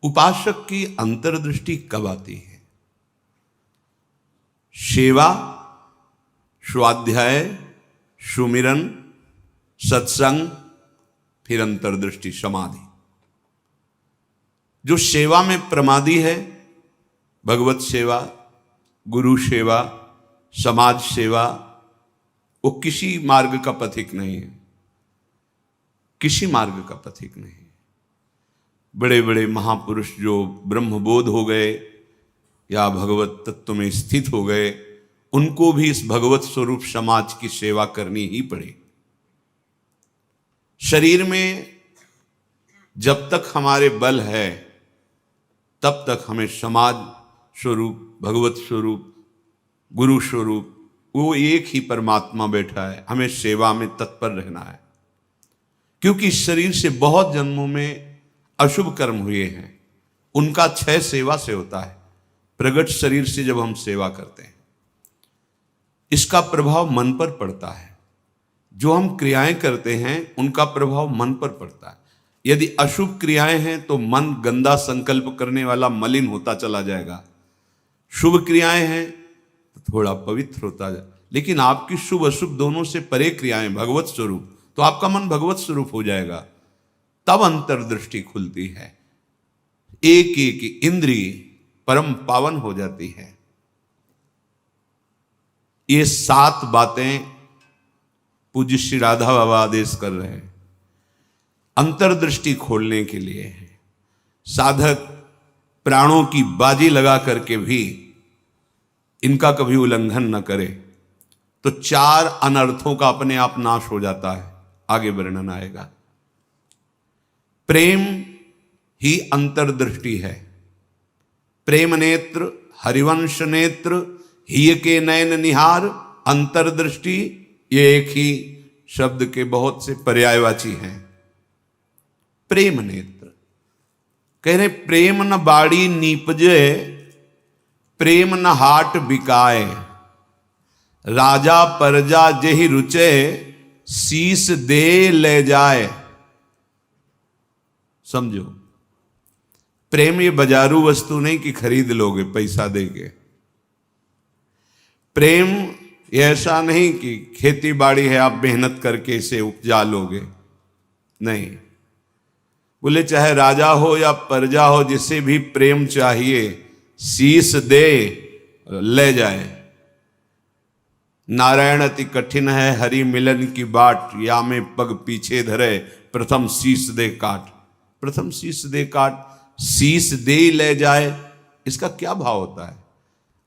उपासक की अंतर्दृष्टि कब आती है? सेवा, स्वाध्याय, सुमिरन, सत्संग, फिर अंतर्दृष्टि समाधि। जो सेवा में प्रमादी है, भगवत सेवा, गुरु सेवा, समाज सेवा, वो किसी मार्ग का पथिक नहीं है, किसी मार्ग का पथिक नहीं। बड़े बड़े महापुरुष जो ब्रह्मबोध हो गए या भगवत तत्व में स्थित हो गए, उनको भी इस भगवत स्वरूप समाज की सेवा करनी ही पड़ी। शरीर में जब तक हमारे बल है तब तक हमें समाज स्वरूप, भगवत स्वरूप, गुरु स्वरूप, वो एक ही परमात्मा बैठा है, हमें सेवा में तत्पर रहना है। क्योंकि इस शरीर से बहुत जन्मों में अशुभ कर्म हुए हैं, उनका क्षय सेवा से होता है। प्रगट शरीर से जब हम सेवा करते हैं, इसका प्रभाव मन पर पड़ता है। जो हम क्रियाएं करते हैं उनका प्रभाव मन पर पड़ता है। यदि अशुभ क्रियाएं हैं तो मन गंदा संकल्प करने वाला मलिन होता चला जाएगा। शुभ क्रियाएं हैं तो थोड़ा पवित्र होता जाए। लेकिन आपकी शुभ अशुभ दोनों से परे क्रियाएं भगवत स्वरूप, तो आपका मन भगवत स्वरूप हो जाएगा। तब अंतर्दृष्टि खुलती है, एक एक इंद्रिय परम पावन हो जाती है। ये 7 बातें पूज्य श्री राधा बाबा आदेश कर रहे हैं, अंतर्दृष्टि खोलने के लिए है। साधक प्राणों की बाजी लगा करके भी इनका कभी उल्लंघन न करे तो 4 अनर्थों का अपने आप नाश हो जाता है। आगे वर्णन आएगा। प्रेम ही अंतर्दृष्टि है। प्रेम नेत्र, हरिवंश नेत्र, हिय के नयन निहार, अंतर्दृष्टि, ये एक ही शब्द के बहुत से पर्यायवाची हैं। प्रेम नेत्र कह रहे प्रेम न बाड़ी नीपजे, प्रेम न हाट बिकाए, राजा परजा जेहि रुचे, शीस दे ले जाए। समझो, प्रेम ये बाजारू वस्तु नहीं कि खरीद लोगे पैसा देके। प्रेम ये ऐसा नहीं कि खेती बाड़ी है आप मेहनत करके इसे उपजा लोगे, नहीं। बोले चाहे राजा हो या प्रजा हो, जिसे भी प्रेम चाहिए शीस दे ले जाए। नारायण अति कठिन है हरि मिलन की बाट, या में पग पीछे धरे, प्रथम शीस दे काट। प्रथम शीस दे काट, शीस दे ले जाए, इसका क्या भाव होता है?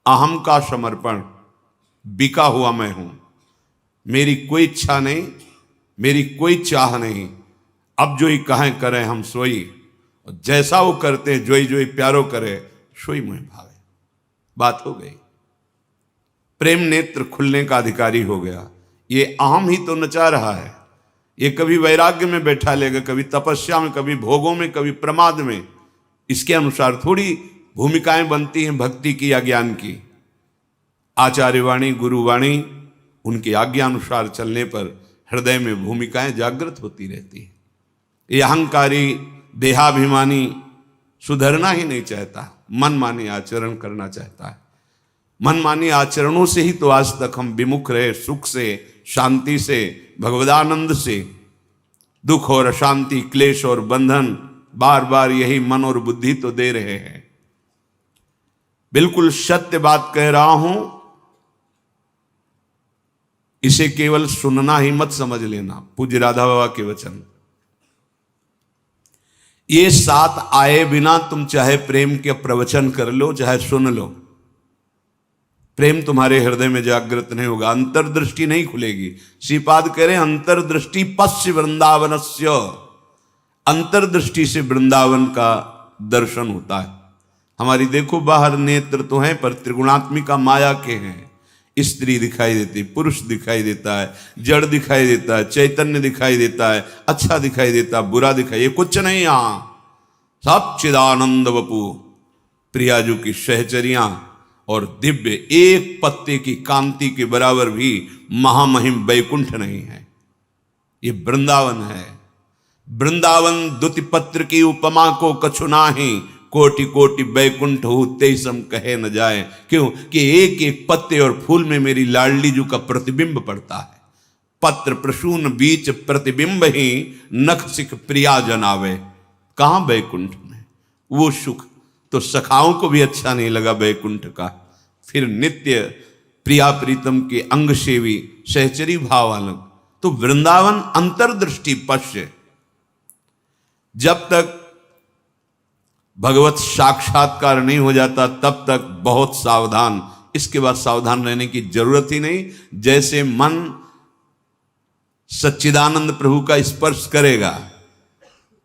अहम का समर्पण, बिका हुआ मैं हूं, मेरी कोई इच्छा नहीं, मेरी कोई चाह नहीं, अब जो ही कहें करें हम सोई, और जैसा वो करते जोई जोई प्यारो करे, सोई मुझे भावे। बात हो गई। प्रेम नेत्र खुलने का अधिकारी हो गया। ये अहम ही तो नचा रहा है। ये कभी वैराग्य में बैठा लेगा, कभी तपस्या में, कभी भोगों में, कभी प्रमाद में। इसके अनुसार थोड़ी भूमिकाएं बनती हैं भक्ति की या ज्ञान की। आचार्यवाणी, गुरुवाणी, उनकी आज्ञानुसार चलने पर हृदय में भूमिकाएं जागृत होती रहती हैं। ये अहंकारी देहाभिमानी सुधरना ही नहीं चाहता, मनमानी आचरण करना चाहता है। मनमानी आचरणों से ही तो आज तक हम विमुख रहे, सुख से, शांति से, भगवदानंद से। दुख और अशांति, क्लेश और बंधन बार बार यही मन और बुद्धि तो दे रहे हैं। बिल्कुल सत्य बात कह रहा हूं, इसे केवल सुनना ही मत समझ लेना। पूज्य राधा बाबा के वचन, ये 7 आए बिना तुम चाहे प्रेम के प्रवचन कर लो, चाहे सुन लो, प्रेम तुम्हारे हृदय में जागृत नहीं होगा, अंतर्दृष्टि नहीं खुलेगी। श्रीपाद कह रहे अंतर्दृष्टि पश्य वृंदावनस्य, अंतर्दृष्टि से वृंदावन का दर्शन होता है। हमारी देखो बाहर नेत्र तो हैं पर त्रिगुणात्मिका माया के हैं। स्त्री दिखाई देती, पुरुष दिखाई देता है, जड़ दिखाई देता है, चैतन्य दिखाई देता है, अच्छा दिखाई देता है, बुरा दिखाई, ये कुछ नहीं। यहां सब चिदानंद वपु, प्रियाजू की सहचरियां और दिव्य एक पत्ते की कांति के बराबर भी महामहिम वैकुंठ नहीं है। ये वृंदावन है। वृंदावन द्युति पत्र की उपमा को कछु नाही, कोटि कोटि बैकुंठ हो तेईसम कहे न जाए। क्यों कि एक एक पत्ते और फूल में मेरी लाडली जू का प्रतिबिंब पड़ता है। पत्र प्रसून बीच प्रतिबिंब ही नख सिख प्रिया जनावे। कहां बैकुंठ में वो सुख तो सखाओं को भी अच्छा नहीं लगा बैकुंठ का। फिर नित्य प्रिया प्रीतम के अंग सेवी सहचरी भाव अलग। तो वृंदावन अंतर्दृष्टि पश्य। जब तक भगवत साक्षात्कार नहीं हो जाता तब तक बहुत सावधान। इसके बाद सावधान रहने की जरूरत ही नहीं। जैसे मन सच्चिदानंद प्रभु का स्पर्श करेगा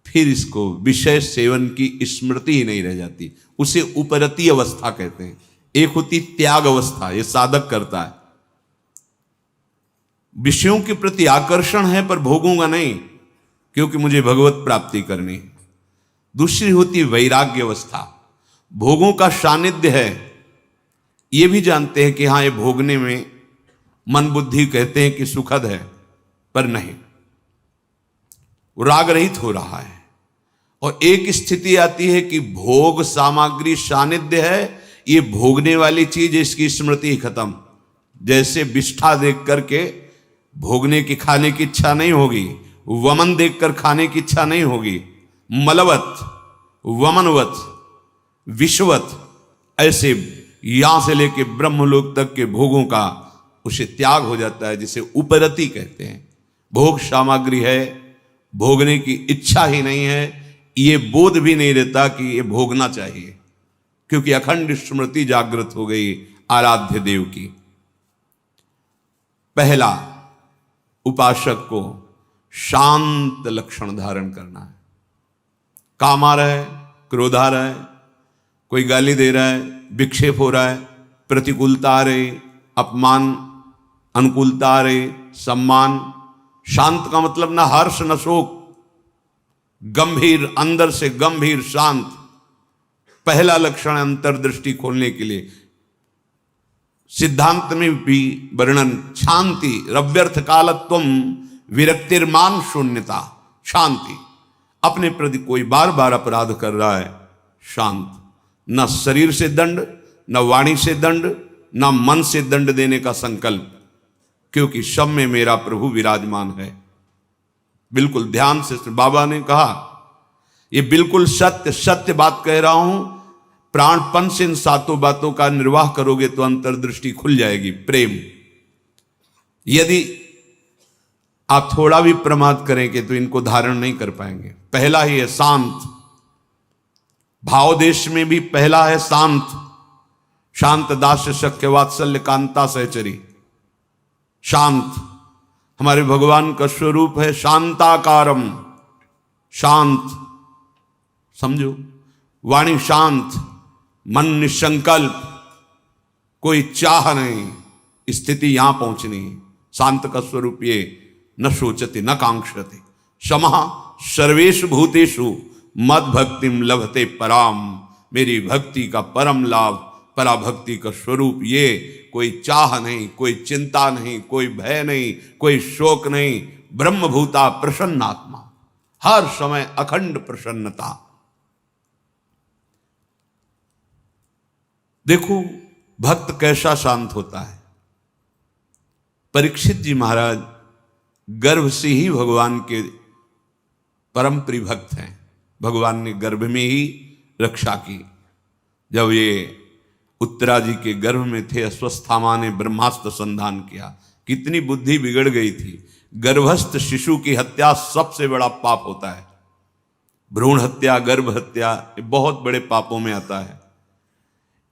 फिर इसको विषय सेवन की स्मृति ही नहीं रह जाती। उसे उपरती अवस्था कहते हैं। एक होती त्याग अवस्था, ये साधक करता है। विषयों के प्रति आकर्षण है पर भोगूंगा नहीं क्योंकि मुझे भगवत प्राप्ति करनी है। दूसरी होती वैराग्य अवस्था, भोगों का सानिध्य है, ये भी जानते हैं कि हाँ ये भोगने में मन बुद्धि कहते हैं कि सुखद है पर नहीं, वो राग रहित हो रहा है। और एक स्थिति आती है कि भोग सामग्री सानिध्य है, ये भोगने वाली चीज इसकी स्मृति खत्म। जैसे विष्ठा देख करके भोगने की खाने की इच्छा नहीं होगी, वमन देखकर खाने की इच्छा नहीं होगी। मलवत वमनवत विश्ववत ऐसे यहां से लेके ब्रह्मलोक तक के भोगों का उसे त्याग हो जाता है, जिसे उपरति कहते हैं। भोग सामग्री है, भोगने की इच्छा ही नहीं है, ये बोध भी नहीं रहता कि ये भोगना चाहिए क्योंकि अखंड स्मृति जागृत हो गई आराध्य देव की। पहला उपासक को शांत लक्षण धारण करना है। काम आ रहा है, क्रोध आ रहा है, कोई गाली दे रहा है, विक्षेप हो रहा है, प्रतिकूलता आ रही, अपमान अनुकूलता आ रही, सम्मान। शांत का मतलब ना हर्ष न शोक, गंभीर, अंदर से गंभीर शांत। पहला लक्षण अंतर्दृष्टि खोलने के लिए सिद्धांत में भी वर्णन शांति, रव्यर्थ कालत्वम विरक्तिर्मान शून्यता। शांति, अपने प्रति कोई बार बार अपराध कर रहा है, शांत। न शरीर से दंड, न वाणी से दंड, न मन से दंड देने का संकल्प, क्योंकि सब में मेरा प्रभु विराजमान है। बिल्कुल ध्यान से बाबा ने कहा, ये बिल्कुल सत्य सत्य बात कह रहा हूं। प्राणपन से इन सातों बातों का निर्वाह करोगे तो अंतर्दृष्टि खुल जाएगी। प्रेम, यदि आप थोड़ा भी प्रमाद करेंगे तो इनको धारण नहीं कर पाएंगे। पहला ही है शांत, भाव देश में भी पहला है शांत। शांत दास्य सख्य वात्सल्य कांता सहचरी। शांत हमारे भगवान का स्वरूप है, शांताकारम, शांत। समझो, वाणी शांत, मन निसंकल्प, कोई चाह नहीं, स्थिति यहां पहुंचनी। शांत का स्वरूप ये, न शोचते न कांक्षते, समः सर्वेषु भूतेषु मद भक्तिम लभते पराम। मेरी भक्ति का परम लाभ, पराभक्ति का स्वरूप ये। कोई चाह नहीं, कोई चिंता नहीं, कोई भय नहीं, कोई शोक नहीं। ब्रह्मभूता प्रसन्नात्मा, हर समय अखंड प्रसन्नता। देखो भक्त कैसा शांत होता है। परीक्षित जी महाराज गर्भ से ही भगवान के परम प्रिय भक्त हैं। भगवान ने गर्भ में ही रक्षा की। जब ये उत्तरा जी के गर्भ में थे, अश्वस्थामा ने ब्रह्मास्त्र संधान किया। कितनी बुद्धि बिगड़ गई थी। गर्भस्थ शिशु की हत्या सबसे बड़ा पाप होता है। भ्रूण हत्या, गर्भ हत्या, ये बहुत बड़े पापों में आता है।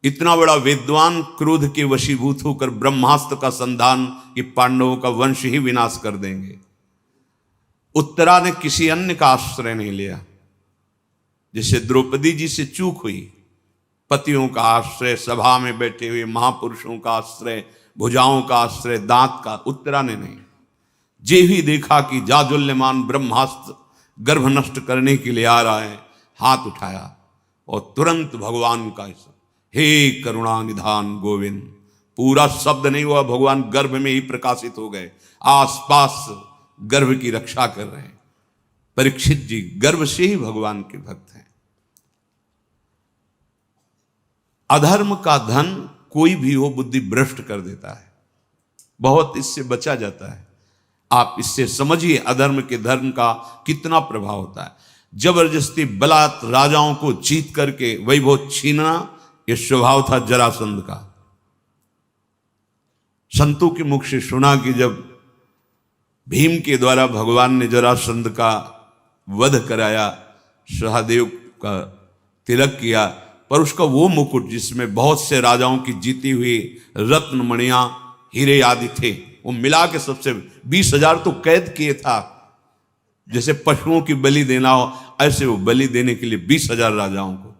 इतना बड़ा विद्वान क्रोध के वशीभूत होकर ब्रह्मास्त्र का संधान कि पांडवों का वंश ही विनाश कर देंगे। उत्तरा ने किसी अन्य का आश्रय नहीं लिया। जैसे द्रौपदी जी से चूक हुई, पतियों का आश्रय, सभा में बैठे हुए महापुरुषों का आश्रय, भुजाओं का आश्रय, दांत का, उत्तरा ने नहीं। जे ही देखा कि जाजुल्यमान ब्रह्मास्त्र गर्भ नष्ट करने के लिए आ रहा है, हाथ उठाया और तुरंत भगवान का हे करुणा निधान गोविंद। पूरा शब्द नहीं हुआ, भगवान गर्भ में ही प्रकाशित हो गए, आसपास गर्भ की रक्षा कर रहे हैं। परीक्षित जी गर्भ से ही भगवान के भक्त हैं। अधर्म का धन कोई भी हो बुद्धि भ्रष्ट कर देता है, बहुत इससे बचा जाता है। आप इससे समझिए अधर्म के धर्म का कितना प्रभाव होता है। जबरदस्ती बलात् राजाओं को जीत करके वैभव छीनना, यह स्वभाव था जरासंध का। संतों के मुख से सुना कि जब भीम के द्वारा भगवान ने जरासंध का वध कराया, सहदेव का तिलक किया, पर उसका वो मुकुट जिसमें बहुत से राजाओं की जीती हुई रत्न मणियां हीरे आदि थे, वो मिला के सबसे 20,000 तो कैद किए था। जैसे पशुओं की बलि देना हो, ऐसे वो बलि देने के लिए 20,000 राजाओं को।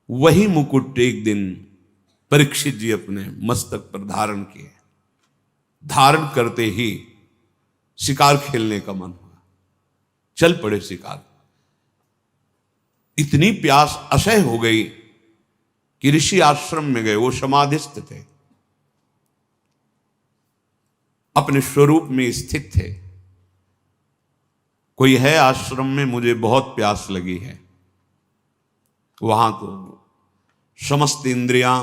वही मुकुट एक दिन परीक्षित जी अपने मस्तक पर धारण किए। धारण करते ही शिकार खेलने का मन हुआ, चल पड़े शिकार। इतनी प्यास असह्य हो गई कि ऋषि आश्रम में गए। वो समाधिस्थ थे, अपने स्वरूप में स्थित थे। कोई है आश्रम में, मुझे बहुत प्यास लगी है। वहां तो समस्त इंद्रियां,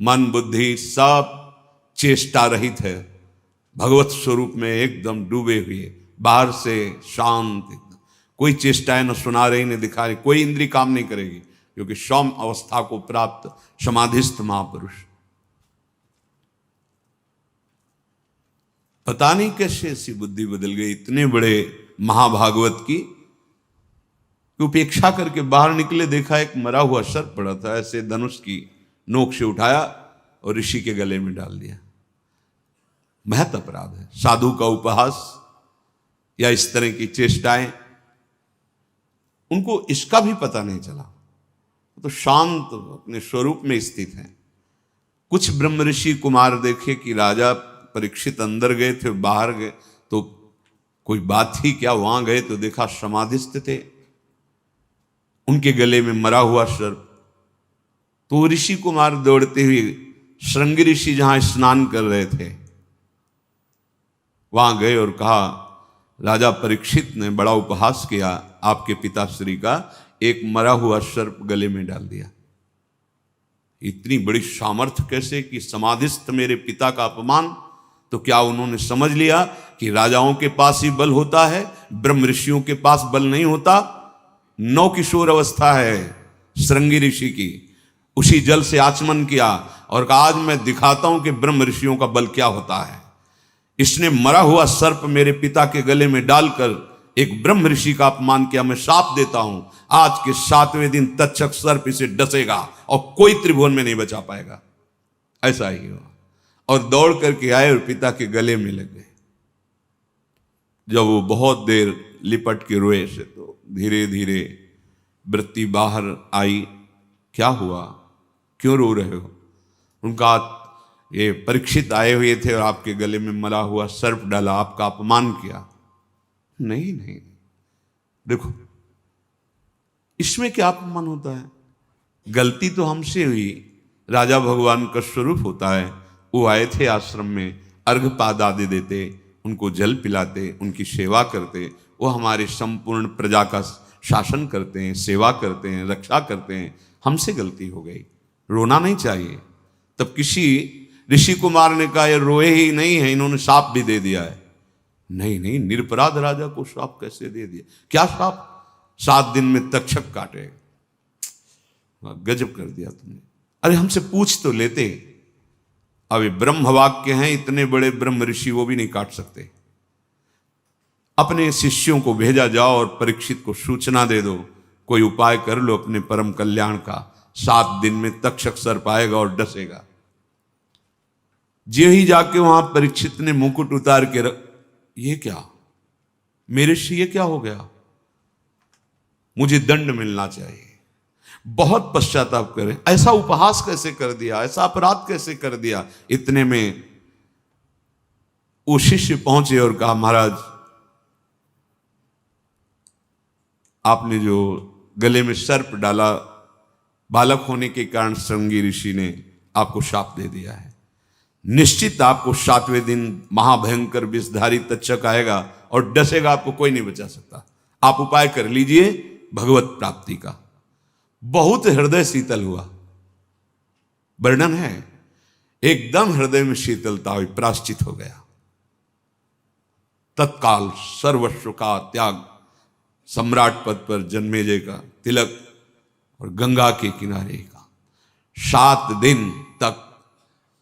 मन, बुद्धि सब चेष्टा रहित है, भगवत स्वरूप में एकदम डूबे हुए, बाहर से शांत, कोई चेष्टाएं न सुना रही न दिखा रही, कोई इंद्री काम नहीं करेगी, क्योंकि सौम्य अवस्था को प्राप्त समाधिस्थ महापुरुष। पता नहीं कैसे ऐसी बुद्धि बदल गई इतने बड़े महाभागवत की। उपेक्षा करके बाहर निकले, देखा एक मरा हुआ सर्प पड़ा था, ऐसे धनुष की नोक से उठाया और ऋषि के गले में डाल दिया। महत अपराध है। साधु का उपहास या इस तरह की चेष्टाएं, उनको इसका भी पता नहीं चला, तो शांत अपने स्वरूप में स्थित हैं। कुछ ब्रह्म ऋषि कुमार देखे कि राजा परीक्षित अंदर गए थे, बाहर गए तो कोई बात ही क्या, वहां गए तो देखा समाधिस्थ थे, उनके गले में मरा हुआ सर्प। तो ऋषि कुमार दौड़ते हुए श्रृंगी ऋषि जहां स्नान कर रहे थे वहां गए और कहा, राजा परीक्षित ने बड़ा उपहास किया, आपके पिताश्री का एक मरा हुआ सर्प गले में डाल दिया। इतनी बड़ी सामर्थ्य कैसे कि समाधिस्थ मेरे पिता का अपमान। तो क्या उन्होंने समझ लिया कि राजाओं के पास ही बल होता है, ब्रह्म ऋषियों के पास बल नहीं होता? नौ किशोर अवस्था है श्रृंगी ऋषि की, उसी जल से आचमन किया और कहा, आज मैं दिखाता हूं कि ब्रह्म ऋषियों का बल क्या होता है। इसने मरा हुआ सर्प मेरे पिता के गले में डालकर एक ब्रह्म ऋषि का अपमान किया। मैं शाप देता हूं, आज के 7वें दिन तक्षक सर्प इसे डसेगा और कोई त्रिभुवन में नहीं बचा पाएगा। ऐसा ही हुआ और दौड़ करके आए और पिता के गले में लग गए। जब वो बहुत देर लिपट के रोए से, तो धीरे धीरे वृत्ति बाहर आई। क्या हुआ, क्यों रो रहे हो? उनका, ये परीक्षित आए हुए थे और आपके गले में मरा हुआ सर्प डाला, आपका अपमान किया। नहीं नहीं, देखो इसमें क्या अपमान होता है? गलती तो हमसे हुई, राजा भगवान का स्वरूप होता है। वो आए थे आश्रम में, अर्घपाद आदि देते, उनको जल पिलाते, उनकी सेवा करते, वो हमारे संपूर्ण प्रजा का शासन करते हैं, सेवा करते हैं, रक्षा करते हैं। हमसे गलती हो गई, रोना नहीं चाहिए। तब किसी ऋषि कुमार ने कहा, ये रोए ही नहीं है, इन्होंने शाप भी दे दिया है। नहीं नहीं, निरपराध राजा को शाप कैसे दे दिया? क्या शाप? 7 दिन में तक्षक काटेगा। गजब कर दिया तुमने। अरे हमसे पूछ तो लेते। अब ये ब्रह्म वाक्य हैं, इतने बड़े ब्रह्म ऋषि वो भी नहीं काट सकते। अपने शिष्यों को भेजा जाओ और परीक्षित को सूचना दे दो, कोई उपाय कर लो अपने परम कल्याण का। 7 दिन में तक्षक सर्प आएगा और डसेगा। जे ही जाके वहां परीक्षित ने मुकुट उतार के ये क्या मेरे से, ये क्या हो गया? मुझे दंड मिलना चाहिए। बहुत पश्चाताप करें, ऐसा उपहास कैसे कर दिया, ऐसा अपराध कैसे कर दिया। इतने में वो शिष्य पहुंचे और कहा, महाराज आपने जो गले में सर्प डाला, बालक होने के कारण श्रृंगी ऋषि ने आपको शाप दे दिया है। निश्चित आपको 7वें दिन महाभयंकर विषधारी तक्षक आएगा और डसेगा, आपको कोई नहीं बचा सकता। आप उपाय कर लीजिए भगवत प्राप्ति का। बहुत हृदय शीतल हुआ। वर्णन है। एकदम हृदय में शीतलता हुई, प्रायश्चित हो गया। तत्काल सर्वस्व का त्याग, सम्राट पद पर जन्मेजय का तिलक और गंगा के किनारे का। 7 दिन तक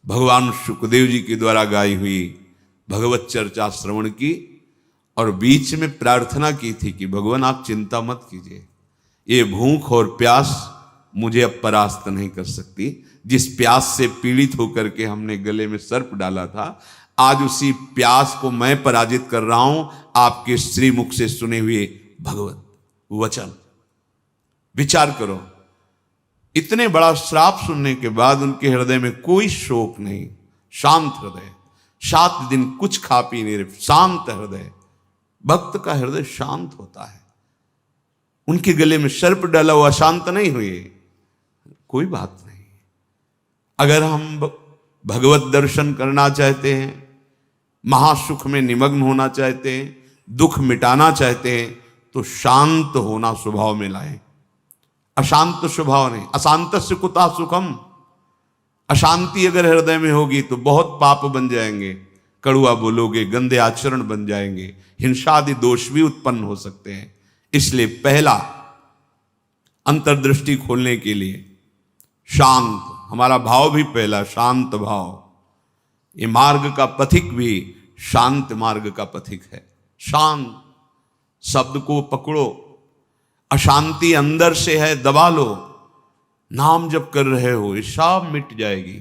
भगवान सुखदेव जी के द्वारा गाई हुई भगवत चर्चा श्रवण की और बीच में प्रार्थना की थी कि भगवान आप चिंता मत कीजिए, ये भूख और प्यास मुझे अब परास्त नहीं कर सकती। जिस प्यास से पीड़ित होकर के हमने गले में सर्प डाला था, आज उसी प्यास को मैं पराजित कर रहा हूं आपके श्रीमुख से सुने हुए भगवत वचन। विचार करो, इतने बड़ा श्राप सुनने के बाद उनके हृदय में कोई शोक नहीं, शांत हृदय। 7 दिन कुछ खा पी नहीं रहे, शांत हृदय। भक्त का हृदय शांत होता है। उनके गले में सर्प डाला हुआ शांत नहीं हुए, कोई बात नहीं। अगर हम भगवत दर्शन करना चाहते हैं, महासुख में निमग्न होना चाहते हैं, दुख मिटाना चाहते हैं, तो शांत होना स्वभाव में लाएं। अशांत स्वभाव नहीं। अशांतस्य कुतः सुखम। अशांति अगर हृदय में होगी तो बहुत पाप बन जाएंगे, कड़ुआ बोलोगे, गंदे आचरण बन जाएंगे, हिंसा आदि दोष भी उत्पन्न हो सकते हैं। इसलिए पहला अंतर्दृष्टि खोलने के लिए शांत, हमारा भाव भी पहला शांत भाव। ये मार्ग का पथिक भी शांत मार्ग का पथिक है। शांत शब्द को पकड़ो, अशांति अंदर से है दबा लो। नाम जब कर रहे हो ये सब मिट जाएगी।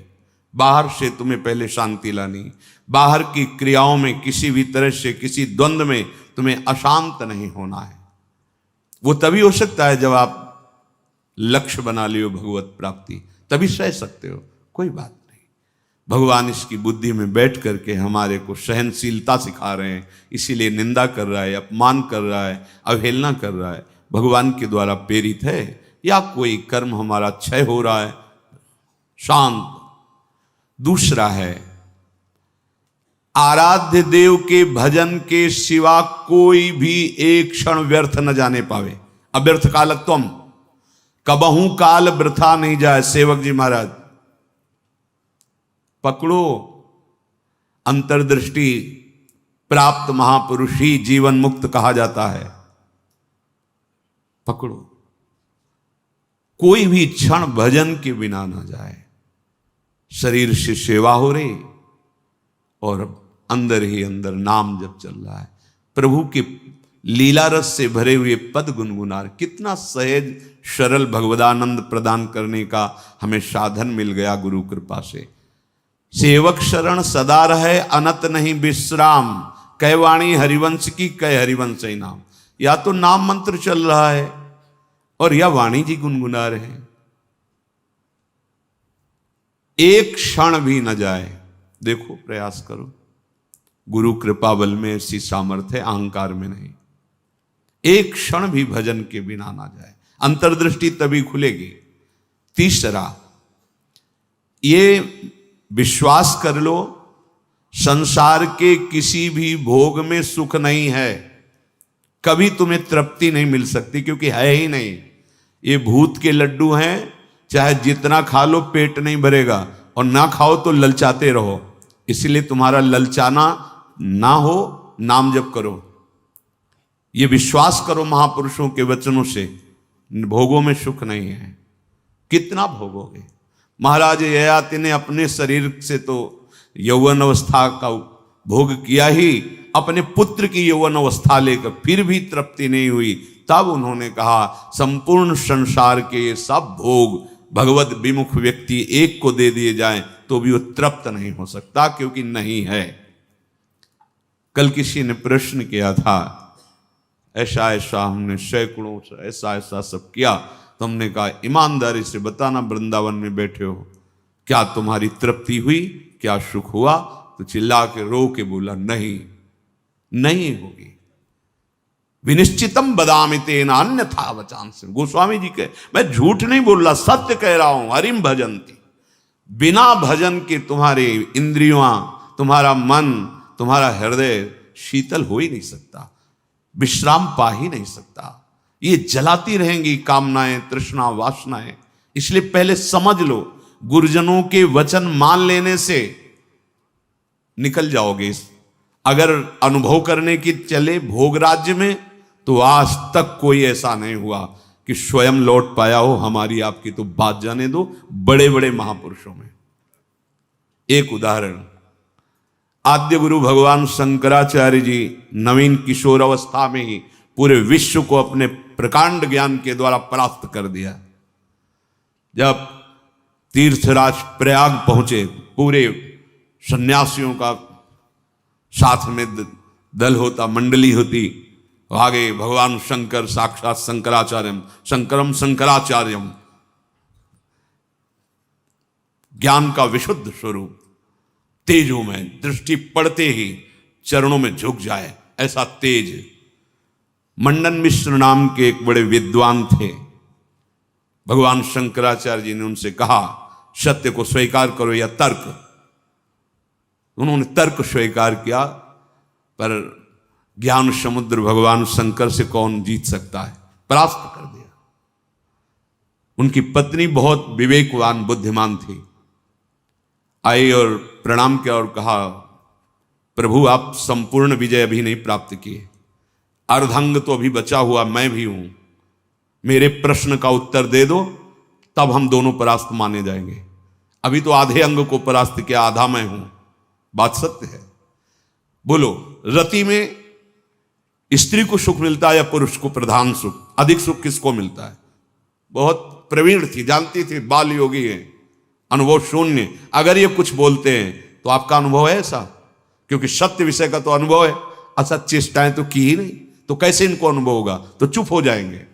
बाहर से तुम्हें पहले शांति लानी, बाहर की क्रियाओं में किसी भी तरह से किसी द्वंद्व में तुम्हें अशांत नहीं होना है। वो तभी हो सकता है जब आप लक्ष्य बना लियो भगवत प्राप्ति, तभी सह सकते हो, कोई बात नहीं। भगवान इसकी बुद्धि में बैठ करके हमारे को सहनशीलता सिखा रहे हैं, इसीलिए निंदा कर रहा है, अपमान कर रहा है, अवहेलना कर रहा है। भगवान के द्वारा प्रेरित है या कोई कर्म हमारा क्षय हो रहा है, शांत। दूसरा है आराध्य देव के भजन के सिवा कोई भी एक क्षण व्यर्थ न जाने पावे। अव्यर्थ कालत्वम, कबहू काल वृथा नहीं जाए। सेवक जी महाराज पकड़ो, अंतर्दृष्टि प्राप्त महापुरुष ही जीवन मुक्त कहा जाता है। पकड़ो, कोई भी क्षण भजन के बिना ना जाए। शरीर से सेवा हो रही और अंदर ही अंदर नाम जब चल रहा है, प्रभु के लीला रस से भरे हुए पद गुनगुना। कितना सहज सरल भगवदानंद प्रदान करने का हमें साधन मिल गया गुरु कृपा से। सेवक शरण सदा रहे, अनत नहीं विश्राम। कै वाणी हरिवंश की, कै हरिवंश ही नाम। या तो नाम मंत्र चल रहा है और या वाणी जी गुनगुना रहे हैं। एक क्षण भी न जाए। देखो, प्रयास करो। गुरु कृपा बल में ऐसी सामर्थ्य, अहंकार में नहीं। एक क्षण भी भजन के बिना ना जाए, अंतर्दृष्टि तभी खुलेगी। तीसरा, ये विश्वास कर लो, संसार के किसी भी भोग में सुख नहीं है। कभी तुम्हें तृप्ति नहीं मिल सकती, क्योंकि है ही नहीं। ये भूत के लड्डू हैं, चाहे जितना खा लो पेट नहीं भरेगा, और ना खाओ तो ललचाते रहो। इसलिए तुम्हारा ललचाना ना हो, नाम जप करो। ये विश्वास करो महापुरुषों के वचनों से, भोगों में सुख नहीं है। कितना भोगोगे? महाराज ययाति ने अपने शरीर से तो यौवन अवस्था का भोग किया ही, अपने पुत्र की यौवन अवस्था लेकर फिर भी तृप्ति नहीं हुई। तब उन्होंने कहा, संपूर्ण संसार के सब भोग भगवत विमुख व्यक्ति एक को दे दिए जाएं तो भी वो तृप्त नहीं हो सकता, क्योंकि नहीं है। कल किसी ने प्रश्न किया था, ऐसा ऐसा हमने सैकड़ों ऐसा ऐसा सब किया, तो हमने कहा ईमानदारी से बताना, वृंदावन में बैठे हो, क्या तुम्हारी तृप्ति हुई, क्या सुख हुआ? तो चिल्ला के रो के बोला, नहीं, नहीं होगी। विनिश्चितम बदामि तेन अन्यथा वचांस। गोस्वामी जी के, मैं झूठ नहीं बोल रहा, सत्य कह रहा हूं। हरिम भजन्ति, बिना भजन के तुम्हारे इंद्रियां, तुम्हारा मन, तुम्हारा हृदय शीतल हो ही नहीं सकता, विश्राम पा ही नहीं सकता। ये जलाती रहेंगी कामनाएं, तृष्णा, वासनाएं। इसलिए पहले समझ लो, गुरुजनों के वचन मान लेने से निकल जाओगे। अगर अनुभव करने की चले भोग राज्य में, तो आज तक कोई ऐसा नहीं हुआ कि स्वयं लौट पाया हो। हमारी आपकी तो बात जाने दो, बड़े बड़े महापुरुषों में। एक उदाहरण, आद्य गुरु भगवान शंकराचार्य जी नवीन किशोर अवस्था में ही पूरे विश्व को अपने प्रकांड ज्ञान के द्वारा परास्त कर दिया। जब तीर्थराज प्रयाग पहुंचे, पूरे सन्यासियों का साथ में दल होता, मंडली होती, आगे भगवान शंकर साक्षात शंकराचार्यम, शंकरम शंकराचार्यम, ज्ञान का विशुद्ध स्वरूप, तेजों में दृष्टि पड़ते ही चरणों में झुक जाए, ऐसा तेज। मंडन मिश्र नाम के एक बड़े विद्वान थे। भगवान शंकराचार्य जी ने उनसे कहा, सत्य को स्वीकार करो या तर्क। उन्होंने तर्क स्वीकार किया, पर ज्ञान समुद्र भगवान शंकर से कौन जीत सकता है, परास्त कर दिया। उनकी पत्नी बहुत विवेकवान बुद्धिमान थी, आई और प्रणाम किया और कहा, प्रभु आप संपूर्ण विजय अभी नहीं प्राप्त किए, अर्धांग तो अभी बचा हुआ मैं भी हूं, मेरे प्रश्न का उत्तर दे दो, तब हम दोनों परास्त माने जाएंगे। अभी तो आधे अंग को परास्त किया, आधा मैं हूं। बात सत्य है। बोलो, रति में स्त्री को सुख मिलता है या पुरुष को प्रधान सुख? अधिक सुख किसको मिलता है? बहुत प्रवीण थी, जानती थी, बाल योगी है, अनुभव शून्य। अगर ये कुछ बोलते हैं तो आपका अनुभव है ऐसा? क्योंकि सत्य विषय का तो अनुभव है, असत चेष्टाएं तो की ही नहीं, तो कैसे इनको अनुभव होगा? तो चुप हो जाएंगे।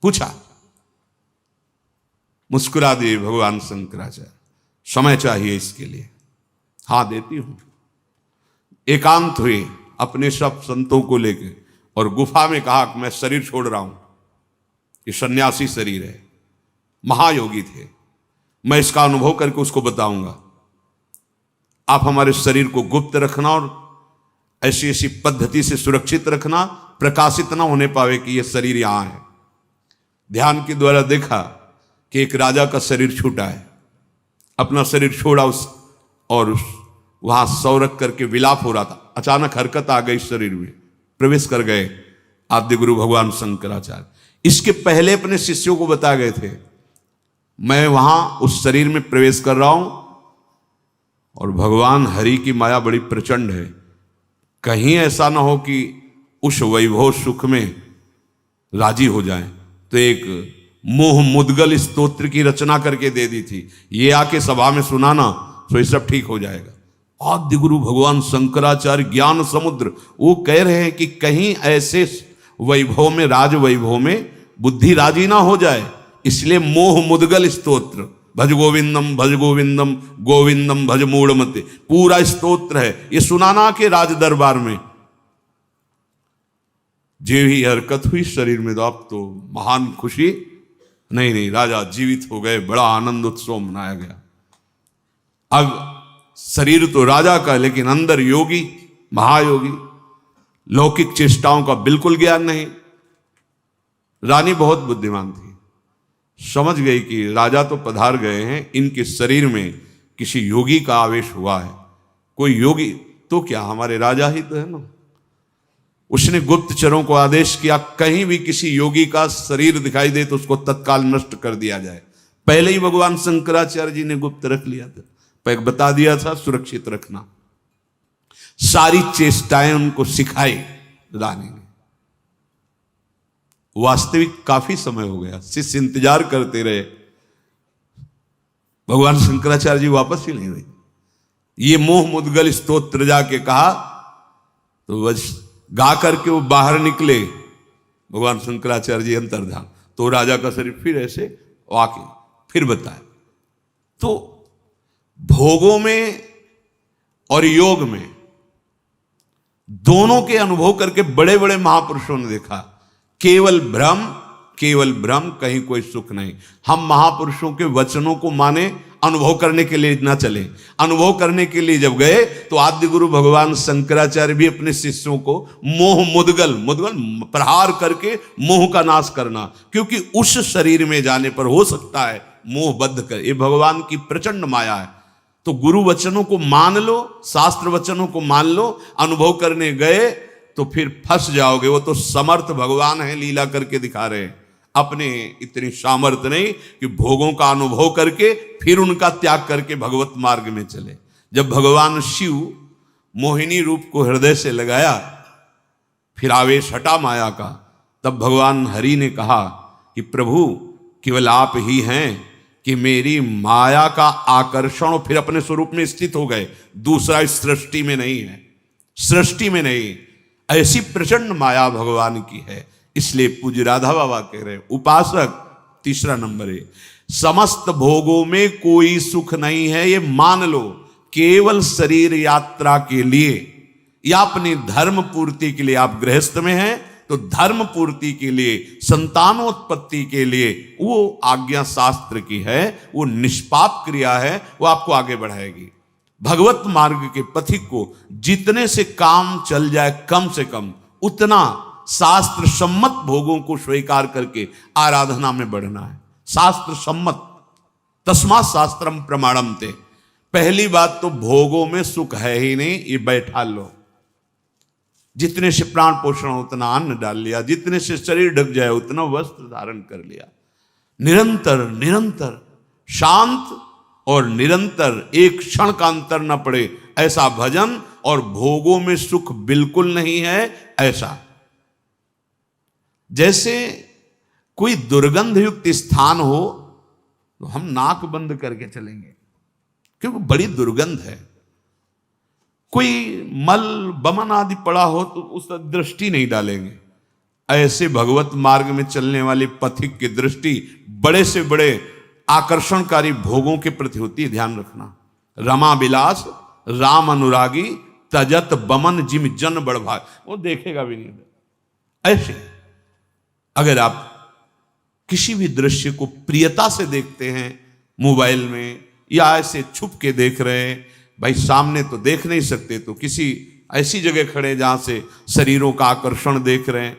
पूछा, मुस्कुरा दिए भगवान शंकराचार्य, समय चाहिए इसके लिए। हाँ देती हूं। एकांत हुए अपने सब संतों को लेकर और गुफा में कहा कि मैं शरीर छोड़ रहा हूं, ये सन्यासी शरीर है, महायोगी थे, मैं इसका अनुभव करके उसको बताऊंगा। आप हमारे शरीर को गुप्त रखना और ऐसी ऐसी पद्धति से सुरक्षित रखना, प्रकाशित ना होने पावे कि यह शरीर यहां है। ध्यान के द्वारा देखा कि एक राजा का शरीर छूटा है, अपना शरीर छोड़ा और वहां सौ रख करके विलाप हो रहा था। अचानक हरकत आ गई शरीर में, प्रवेश कर गए आद्य गुरु भगवान शंकराचार्य। इसके पहले अपने शिष्यों को बता गए थे, मैं वहां उस शरीर में प्रवेश कर रहा हूं और भगवान हरि की माया बड़ी प्रचंड है, कहीं ऐसा ना हो कि उस वैभव सुख में राजी हो जाए। तो एक मोह मुद्गल स्तोत्र की रचना करके दे दी थी, ये आके सभा में सुनाना तो ये सब ठीक हो जाएगा। आद्य गुरु भगवान शंकराचार्य ज्ञान समुद्र, वो कह रहे हैं कि कहीं ऐसे वैभव में, राज वैभव में बुद्धि राजी ना हो जाए, इसलिए मोह मुद्गल स्तोत्र, भज गोविंदम गोविंदम भज मूढ़मते, पूरा स्तोत्र है, ये सुनाना के राज दरबार में। जे ही हरकत हुई शरीर में, तो अब तो महान खुशी, नहीं राजा जीवित हो गए, बड़ा आनंद उत्सव मनाया गया। अब शरीर तो राजा का, लेकिन अंदर योगी, महायोगी, लौकिक चेष्टाओं का बिल्कुल ज्ञान नहीं। रानी बहुत बुद्धिमान थी, समझ गई कि राजा तो पधार गए हैं, इनके शरीर में किसी योगी का आवेश हुआ है। कोई योगी तो क्या, हमारे राजा ही तो है ना। उसने गुप्तचरों को आदेश किया, कहीं भी किसी योगी का शरीर दिखाई दे तो उसको तत्काल नष्ट कर दिया जाए। पहले ही भगवान शंकराचार्य जी ने गुप्त रख लिया था, बता दिया था सुरक्षित रखना। सारी चेष्टाएं उनको सिखाई रानी ने। वास्तविक काफी समय हो गया, शिष्य इंतजार करते रहे, भगवान शंकराचार्य जी वापस ही नहीं हुए। ये मोह मुद्गल स्तोत्र जाके कहा तो बस गा करके वो बाहर निकले। भगवान शंकराचार्य जी अंतर्धान, तो राजा का शरीर फिर ऐसे वाके फिर बताया। तो भोगों में और योग में दोनों के अनुभव करके बड़े बड़े महापुरुषों ने देखा, केवल भ्रम, कहीं कोई सुख नहीं। हम महापुरुषों के वचनों को माने, अनुभव करने के लिए ना चले। अनुभव करने के लिए जब गए तो आद्य गुरु भगवान शंकराचार्य भी अपने शिष्यों को मोह मुद्गल प्रहार करके मोह का नाश करना, क्योंकि उस शरीर में जाने पर हो सकता है मोहबद्ध कर, ये भगवान की प्रचंड माया है। तो गुरु वचनों को मान लो, शास्त्र वचनों को मान लो, अनुभव करने गए तो फिर फंस जाओगे। वो तो समर्थ भगवान है, लीला करके दिखा रहे हैं। अपने इतनी सामर्थ्य नहीं कि भोगों का अनुभव करके फिर उनका त्याग करके भगवत मार्ग में चले। जब भगवान शिव मोहिनी रूप को हृदय से लगाया, फिर आवेश हटा माया का, तब भगवान हरि ने कहा कि प्रभु केवल आप ही हैं कि मेरी माया का आकर्षण, और फिर अपने स्वरूप में स्थित हो गए। दूसरा इस सृष्टि में नहीं है, सृष्टि में नहीं। ऐसी प्रचंड माया भगवान की है। इसलिए पूज्य राधा बाबा कह रहे उपासक, तीसरा नंबर है, समस्त भोगों में कोई सुख नहीं है, ये मान लो। केवल शरीर यात्रा के लिए या अपनी धर्म पूर्ति के लिए, आप गृहस्थ में हैं तो धर्म पूर्ति के लिए, संतानोत्पत्ति के लिए वो आज्ञा शास्त्र की है, वो निष्पाप क्रिया है, वो आपको आगे बढ़ाएगी। भगवत मार्ग के पथिक को जितने से काम चल जाए कम से कम, उतना शास्त्र सम्मत भोगों को स्वीकार करके आराधना में बढ़ना है। शास्त्र सम्मत, तस्मात् शास्त्रम प्रमाणम ते। पहली बात तो भोगों में सुख है ही नहीं, ये बैठा लो। जितने से प्राण पोषण उतना अन्न डाल लिया, जितने से शरीर ढक जाए उतना वस्त्र धारण कर लिया। निरंतर निरंतर शांत और निरंतर, एक क्षण का अंतर न पड़े ऐसा भजन, और भोगों में सुख बिल्कुल नहीं है ऐसा। जैसे कोई दुर्गंध युक्त स्थान हो तो हम नाक बंद करके चलेंगे क्योंकि बड़ी दुर्गंध है। कोई मल बमन आदि पड़ा हो तो उस पर दृष्टि नहीं डालेंगे। ऐसे भगवत मार्ग में चलने वाले पथिक की दृष्टि बड़े से बड़े आकर्षणकारी भोगों के प्रति होती है, ध्यान रखना। रमा विलास राम अनुरागी तजत बमन जिम जन बड़भाग, वो देखेगा भी नहीं। ऐसे अगर आप किसी भी दृश्य को प्रियता से देखते हैं मोबाइल में, या ऐसे छुप के देख रहे हैं, भाई सामने तो देख नहीं सकते तो किसी ऐसी जगह खड़े जहां से शरीरों का आकर्षण देख रहे हैं,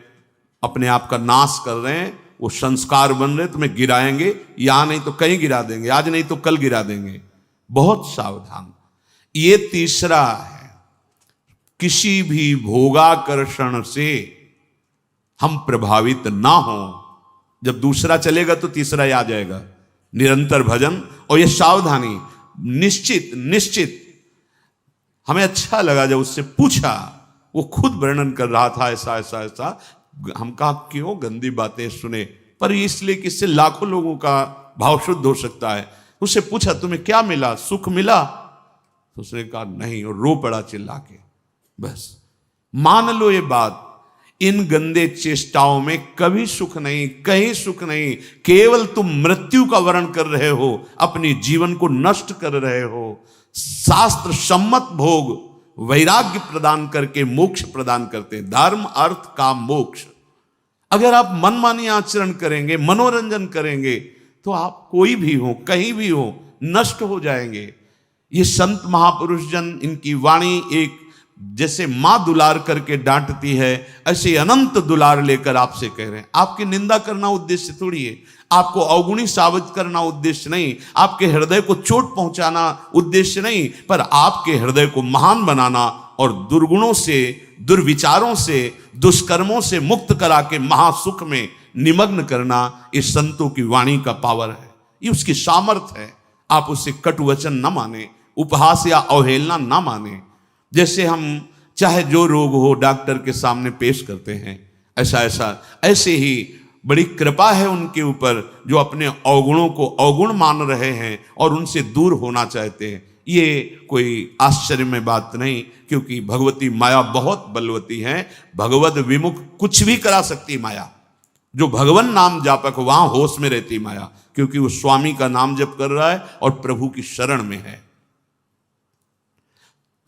अपने आप का नाश कर रहे हैं, वो संस्कार बन रहे, तुम्हें गिराएंगे, यहां नहीं तो कहीं गिरा देंगे, आज नहीं तो कल गिरा देंगे। बहुत सावधान। ये तीसरा है, किसी भी भोगाकर्षण से हम प्रभावित ना हो। जब दूसरा चलेगा तो तीसरा ही आ जाएगा। निरंतर भजन और ये सावधानी, निश्चित निश्चित। हमें अच्छा लगा जब उससे पूछा, वो खुद वर्णन कर रहा था ऐसा ऐसा ऐसा। हम कहा क्यों गंदी बातें सुने, पर इसलिए कि इससे लाखों लोगों का भाव शुद्ध हो सकता है। उससे पूछा तुम्हें क्या मिला, सुख मिला? तो उसने कहा नहीं, और रो पड़ा चिल्ला के। बस मान लो ये बात, इन गंदे चेष्टाओं में कभी सुख नहीं, कहीं सुख नहीं। केवल तुम मृत्यु का वर्ण कर रहे हो, अपनी जीवन को नष्ट कर रहे हो। शास्त्र सम्मत भोग वैराग्य प्रदान करके मोक्ष प्रदान करते हैं, धर्म अर्थ काम मोक्ष। अगर आप मनमानी आचरण करेंगे, मनोरंजन करेंगे, तो आप कोई भी हो, कहीं भी हो, नष्ट हो जाएंगे। ये संत महापुरुष जन, इनकी वाणी एक जैसे मां दुलार करके डांटती है, ऐसे अनंत दुलार लेकर आपसे कह रहे हैं। आपकी निंदा करना उद्देश्य थोड़ी है, आपको अवगुणी साबित करना उद्देश्य नहीं, आपके हृदय को चोट पहुंचाना उद्देश्य नहीं, पर आपके हृदय को महान बनाना और दुर्गुणों से, दुर्विचारों से, दुष्कर्मों से मुक्त करा के महासुख में निमग्न करना, इस संतों की वाणी का पावर है, ये उसकी सामर्थ्य है। आप उससे कटु वचन न माने, उपहास या अवहेलना न माने। जैसे हम चाहे जो रोग हो डॉक्टर के सामने पेश करते हैं, ऐसे ही बड़ी कृपा है उनके ऊपर जो अपने अवगुणों को अवगुण मान रहे हैं और उनसे दूर होना चाहते हैं। ये कोई आश्चर्य में बात नहीं, क्योंकि भगवती माया बहुत बलवती है। भगवत विमुख कुछ भी करा सकती माया। जो भगवान नाम जापक वहां होश में रहती माया, क्योंकि वो स्वामी का नाम जप कर रहा है और प्रभु की शरण में है।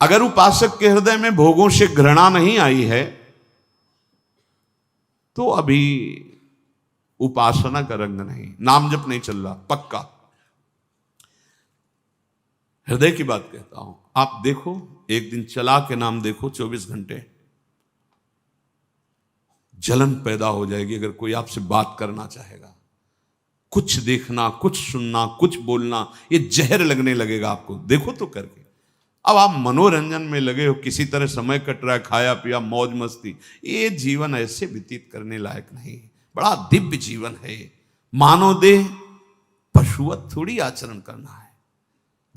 अगर उपासक के हृदय में भोगों से घृणा नहीं आई है तो अभी उपासना का रंग नहीं, नाम जप नहीं चल रहा पक्का। हृदय की बात कहता हूं। आप देखो, एक दिन चला के नाम देखो 24 घंटे, जलन पैदा हो जाएगी अगर कोई आपसे बात करना चाहेगा। कुछ देखना, कुछ सुनना, कुछ बोलना, ये जहर लगने लगेगा आपको। देखो तो करके। अब आप मनोरंजन में लगे हो, किसी तरह समय कट रहा है, खाया पिया, मौज मस्ती, ये जीवन ऐसे व्यतीत करने लायक नहीं। बड़ा दिव्य जीवन है। मानव देह पशुवत थोड़ी आचरण करना है।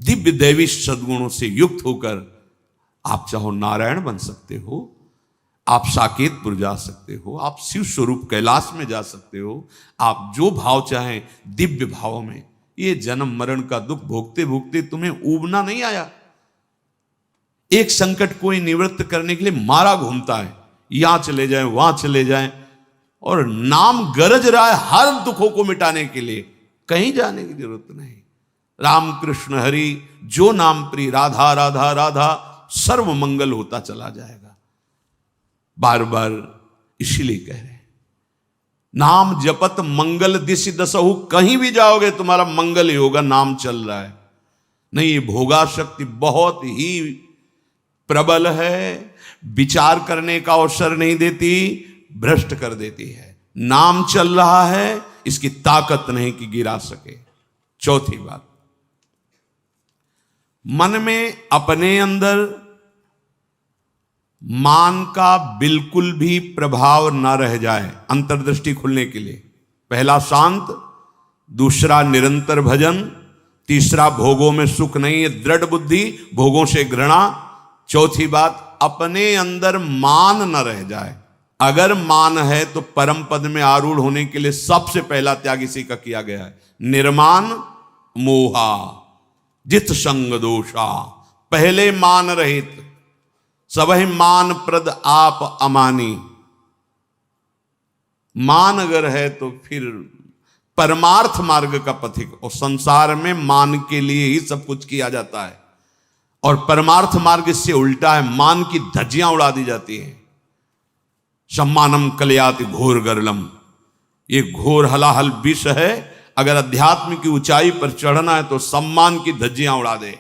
दिव्य दैवी सद्गुणों से युक्त होकर आप चाहो नारायण बन सकते हो, आप साकेतपुर जा सकते हो, आप शिव स्वरूप कैलाश में जा सकते हो, आप जो भाव चाहें दिव्य भाव में। ये जन्म मरण का दुख भोगते भोगते तुम्हें ऊबना नहीं आया। एक संकट कोई निवृत्त करने के लिए मारा घूमता है, यहां चले जाए वहां चले जाए, और नाम गरज रहा है हर दुखों को मिटाने के लिए। कहीं जाने की जरूरत नहीं। राम कृष्ण हरि जो नाम प्रिय, राधा राधा राधा, सर्व मंगल होता चला जाएगा। बार बार इसीलिए कह रहे हैं, नाम जपत मंगल दिशि दसहु, कहीं भी जाओगे तुम्हारा मंगल ही होगा। नाम चल रहा है। नहीं, ये भोगा शक्ति बहुत ही प्रबल है, विचार करने का अवसर नहीं देती, भ्रष्ट कर देती है। नाम चल रहा है, इसकी ताकत नहीं कि गिरा सके। चौथी बात, मन में अपने अंदर मान का बिल्कुल भी प्रभाव न रह जाए। अंतर्दृष्टि खुलने के लिए पहला शांत, दूसरा निरंतर भजन, तीसरा भोगों में सुख नहीं है, दृढ़ बुद्धि, भोगों से घृणा। चौथी बात, अपने अंदर मान न रह जाए। अगर मान है तो परम पद में आरूढ़ होने के लिए सबसे पहला त्याग इसी का किया गया है। निर्मान मोहा जित संग दोषा, पहले मान रहित, सबहि मान प्रद आप अमानी। मान अगर है तो फिर परमार्थ मार्ग का पथिक। और संसार में मान के लिए ही सब कुछ किया जाता है, और परमार्थ मार्ग इससे उल्टा है। मान की धज्जियां उड़ा दी जाती हैं। सम्मानम कलयाति घोर गरलम, ये घोर हलाहल विष है। अगर अध्यात्म की ऊंचाई पर चढ़ना है तो सम्मान की धज्जियां उड़ा दे,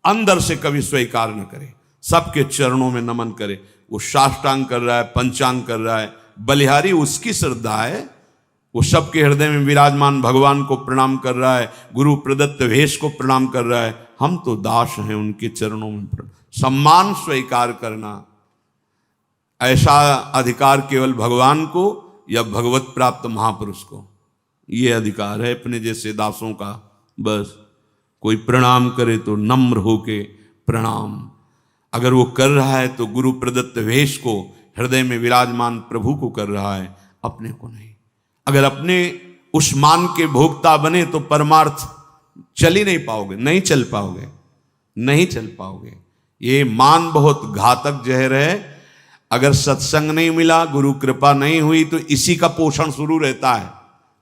अंदर से कभी स्वीकार न करे, सबके चरणों में नमन करे। वो साष्टांग कर रहा है, पंचांग कर रहा है, बलिहारी उसकी श्रद्धा है। वो सबके हृदय में विराजमान भगवान को प्रणाम कर रहा है, गुरु प्रदत्त वेश को प्रणाम कर रहा है। हम तो दास हैं उनके चरणों में। सम्मान स्वीकार करना, ऐसा अधिकार केवल भगवान को या भगवत प्राप्त महापुरुष को ये अधिकार है, अपने जैसे दासों का। बस कोई प्रणाम करे तो नम्र होके प्रणाम। अगर वो कर रहा है तो गुरु प्रदत्त वेश को, हृदय में विराजमान प्रभु को कर रहा है, अपने को नहीं। अगर अपने उस मान के भोक्ता बने तो परमार्थ चल ही नहीं पाओगे, नहीं चल पाओगे, नहीं चल पाओगे। ये मान बहुत घातक जहर है। अगर सत्संग नहीं मिला, गुरु कृपा नहीं हुई, तो इसी का पोषण शुरू रहता है।